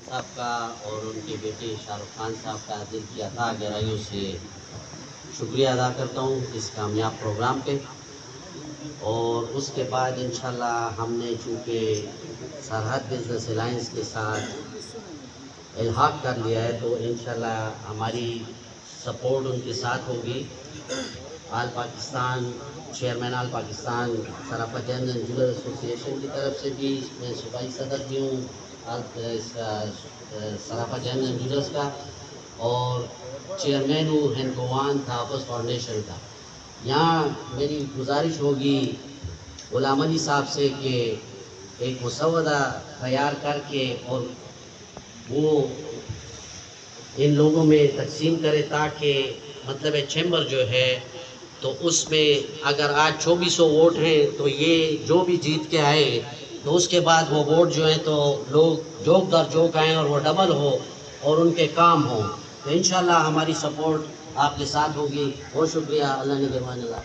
صاحب کا اور ان کے بیٹے شاہ رخ خان صاحب کا دل کی عطا گہرائیوں سے شکریہ ادا کرتا ہوں اس کامیاب پروگرام پہ. اور اس کے بعد انشاءاللہ ہم نے چونکہ سرحد بزنس الائنس کے ساتھ الحاق کر لیا ہے تو انشاءاللہ ہماری سپورٹ ان کے ساتھ ہوگی. آل پاکستان چیئرمین آل پاکستان سراپا جین اینڈ جولر ایسوسی ایشن کی طرف سے بھی میں صوبائی صدر بھی ہوں سراپا جین اینڈ جولرس کا, اور چیئرمین ہوں ہندوان تحفظ فاؤنڈیشن کا. یہاں میری گزارش ہوگی غلام علی صاحب سے کہ ایک مسودہ تیار کر کے اور وہ ان لوگوں میں تقسیم کرے تاکہ مطلب چیمبر جو ہے تو اس میں اگر آج 2400 ووٹ ہیں تو یہ جو بھی جیت کے آئے تو اس کے بعد وہ ووٹ جو ہیں تو لوگ جوک در جوک آئیں اور وہ ڈبل ہو اور ان کے کام ہوں. تو انشاءاللہ ہماری سپورٹ آپ کے ساتھ ہوگی. بہت شکریہ. اللہ نگہبان. اللہ